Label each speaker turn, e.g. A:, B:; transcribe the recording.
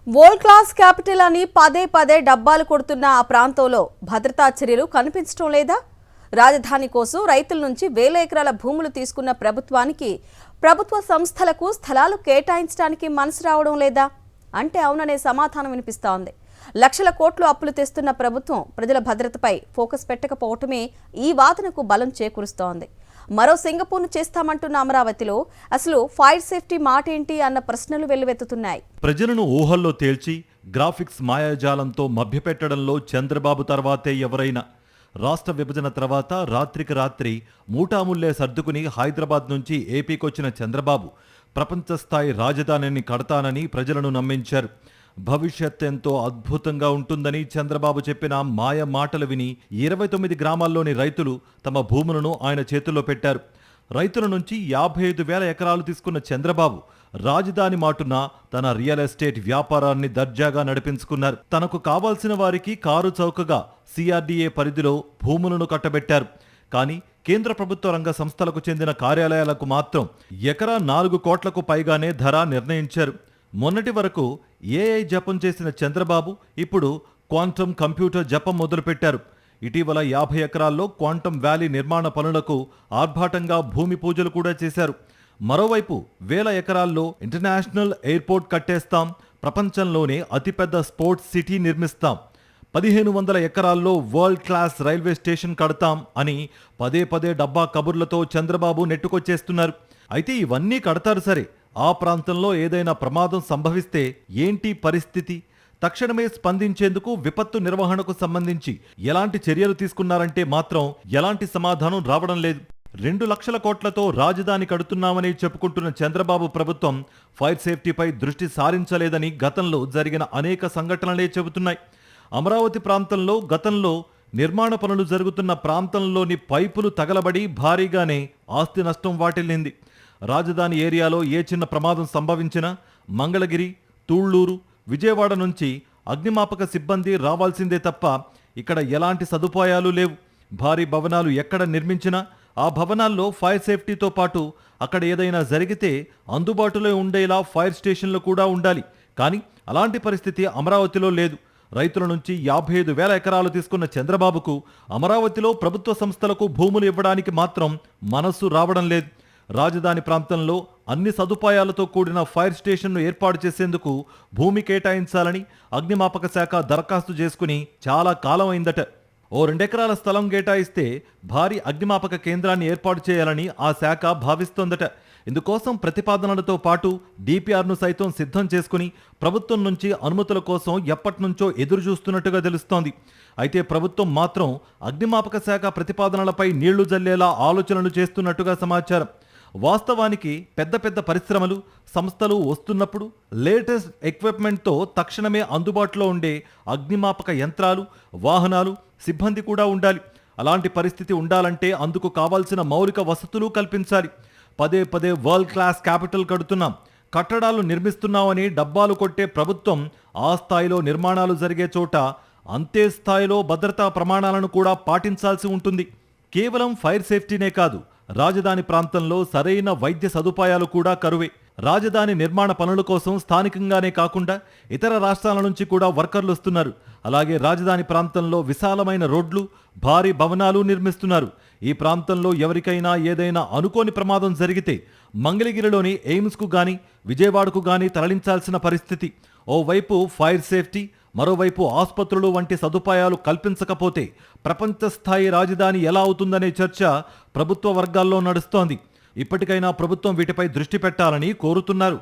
A: World class capital అని పదే పదే డబ్బాలు కొడుతున్న ఆ ప్రాంతంలో భద్రతా చర్యలు కనిపించడం లేదా? రాజధాని కోసం రైతుల నుంచి వేల ఎకరాల భూములు తీసుకున్న ప్రభుత్వానికి ప్రభుత్వ సంస్థలకు స్థలాలు కేటాయించడానికి మనసు రావడం లేదా అంటే అవుననే సమాధానం వినిపిస్తోంది. లక్షల కోట్లు అప్పులు తెస్తున్న ప్రభుత్వం ప్రజల భద్రతపై ఫోకస్ పెట్టకపోవటమే ఈ వాదనకు బలం చేకూరుస్తోంది. మరో సింగపూర్ను చేస్తామంటున్న అమరావతిలో అసలు ఫైర్ సేఫ్టీ మాట ఏంటి అన్న ప్రశ్నలు వెల్లువెత్తుతున్నాయి.
B: ప్రజలను ఊహల్లో తేల్చి గ్రాఫిక్స్ మాయాజాలంతో మభ్యపెట్టడంలో చంద్రబాబు తర్వాతే ఎవరైనా. రాష్ట్ర విభజన తర్వాత రాత్రికి రాత్రి మూటాముల్లే సర్దుకుని హైదరాబాద్ నుంచి ఏపీకొచ్చిన చంద్రబాబు ప్రపంచ స్థాయి రాజధానిని కడతానని ప్రజలను నమ్మించారు. భవిష్యత్ ఎంతో అద్భుతంగా ఉంటుందని చంద్రబాబు చెప్పిన మాయ మాటలు విని 29 గ్రామాల్లోని రైతులు తమ భూములను ఆయన చేతుల్లో పెట్టారు. రైతుల నుంచి 55,000 ఎకరాలు తీసుకున్న చంద్రబాబు రాజధాని మాటున తన రియల్ ఎస్టేట్ వ్యాపారాన్ని దర్జాగా నడిపించుకున్నారు. తనకు కావాల్సిన వారికి కారు చౌకగా సిఆర్డీఏ పరిధిలో భూములను కట్టబెట్టారు. కానీ కేంద్ర ప్రభుత్వ రంగ సంస్థలకు చెందిన కార్యాలయాలకు మాత్రం ఎకరా 4 కోట్లకు పైగానే ధర నిర్ణయించారు. మొన్నటి వరకు ఏఐ జపం చేసిన చంద్రబాబు ఇప్పుడు క్వాంటమ్ కంప్యూటర్ జపం మొదలుపెట్టారు. ఇటీవల 50 ఎకరాల్లో క్వాంటమ్ వ్యాలీ నిర్మాణ పనులకు ఆర్భాటంగా భూమి పూజలు కూడా చేశారు. మరోవైపు వేల ఎకరాల్లో ఇంటర్నేషనల్ ఎయిర్పోర్ట్ కట్టేస్తాం, ప్రపంచంలోనే అతిపెద్ద స్పోర్ట్స్ సిటీ నిర్మిస్తాం, 1500 ఎకరాల్లో వరల్డ్ క్లాస్ రైల్వే స్టేషన్ కడతాం అని పదే పదే డబ్బా కబుర్లతో చంద్రబాబు నెట్టుకొచ్చేస్తున్నారు. అయితే ఇవన్నీ కడతారు సరే, ఆ ప్రాంతంలో ఏదైనా ప్రమాదం సంభవిస్తే ఏంటి పరిస్థితి? తక్షణమే స్పందించేందుకు విపత్తు నిర్వహణకు సంబంధించి ఎలాంటి చర్యలు తీసుకున్నారంటే మాత్రం ఎలాంటి సమాధానం రావడం లేదు. 2 లక్షల కోట్లతో రాజధాని కడుతున్నామని చెప్పుకుంటున్న చంద్రబాబు ప్రభుత్వం ఫైర్ సేఫ్టీపై దృష్టి సారించలేదని గతంలో జరిగిన అనేక సంఘటనలే చెబుతున్నాయి. అమరావతి ప్రాంతంలో గతంలో నిర్మాణ పనులు జరుగుతున్న ప్రాంతంలోని పైపులు తగలబడి భారీగానే ఆస్తి నష్టం వాటిల్లింది. రాజధాని ఏరియాలో ఏ చిన్న ప్రమాదం సంభవించినా మంగళగిరి, తూళ్లూరు, విజయవాడ నుంచి అగ్నిమాపక సిబ్బంది రావాల్సిందే తప్ప ఇక్కడ ఎలాంటి సదుపాయాలు లేవు. భారీ భవనాలు ఎక్కడ నిర్మించినా ఆ భవనాల్లో ఫైర్ సేఫ్టీతో పాటు అక్కడ ఏదైనా జరిగితే అందుబాటులో ఉండేలా ఫైర్ స్టేషన్లు కూడా ఉండాలి. కానీ అలాంటి పరిస్థితి అమరావతిలో లేదు. రైతుల నుంచి 55,000 ఎకరాలు తీసుకున్న చంద్రబాబుకు అమరావతిలో ప్రభుత్వ సంస్థలకు భూములు ఇవ్వడానికి మాత్రం మనస్సు రావడం లేదు. రాజధాని ప్రాంతంలో అన్ని సదుపాయాలతో కూడిన ఫైర్ స్టేషన్ను ఏర్పాటు చేసేందుకు భూమి కేటాయించాలని అగ్నిమాపక శాఖ దరఖాస్తు చేసుకుని చాలా కాలం అయిందట. ఓ 2 ఎకరాల స్థలం కేటాయిస్తే భారీ అగ్నిమాపక కేంద్రాన్ని ఏర్పాటు చేయాలని ఆ శాఖ భావిస్తోందట. ఇందుకోసం ప్రతిపాదనలతో పాటు డిపిఆర్ను సైతం సిద్ధం చేసుకుని ప్రభుత్వం నుంచి అనుమతుల కోసం ఎప్పటినుంచో ఎదురు చూస్తున్నట్టుగా తెలుస్తోంది. అయితే ప్రభుత్వం మాత్రం అగ్నిమాపక శాఖ ప్రతిపాదనలపై నీళ్లు జల్లేలా ఆలోచనలు చేస్తున్నట్టుగా సమాచారం. వాస్తవానికి పెద్ద పెద్ద పరిశ్రమలు, సంస్థలు వస్తున్నప్పుడు లేటెస్ట్ ఎక్విప్మెంట్తో తక్షణమే అందుబాటులో ఉండే అగ్నిమాపక యంత్రాలు, వాహనాలు, సిబ్బంది కూడా ఉండాలి. అలాంటి పరిస్థితి ఉండాలంటే అందుకు కావాల్సిన మౌలిక వసతులు కల్పించాలి. పదే పదే వరల్డ్ క్లాస్ క్యాపిటల్ కడుతున్నాం, కట్టడాలు నిర్మిస్తున్నామని డబ్బాలు కొట్టే ప్రభుత్వం ఆ స్థాయిలో నిర్మాణాలు జరిగే చోట అంతే స్థాయిలో భద్రతా ప్రమాణాలను కూడా పాటించాల్సి ఉంటుంది. కేవలం ఫైర్ సేఫ్టీనే కాదు, రాజధాని ప్రాంతంలో సరైన వైద్య సదుపాయాలు కూడా కరువే. రాజధాని నిర్మాణ పనుల కోసం స్థానికంగానే కాకుండా ఇతర రాష్ట్రాల నుంచి కూడా వర్కర్లు వస్తున్నారు. అలాగే రాజధాని ప్రాంతంలో విశాలమైన రోడ్లు, భారీ భవనాలు నిర్మిస్తున్నారు. ఈ ప్రాంతంలో ఎవరికైనా ఏదైనా అనుకోని ప్రమాదం జరిగితే మంగళగిరిలోని ఎయిమ్స్కు గాని, విజయవాడకు గాని తరలించాల్సిన పరిస్థితి. ఓవైపు ఫైర్ సేఫ్టీ, మరోవైపు ఆసుపత్రులు వంటి సదుపాయాలు కల్పించకపోతే ప్రపంచ స్థాయి రాజధాని ఎలా అవుతుందనే చర్చ ప్రభుత్వ వర్గాల్లో నడుస్తోంది. ఇప్పటికైనా ప్రభుత్వం వీటిపై దృష్టి పెట్టాలని కోరుతున్నారు.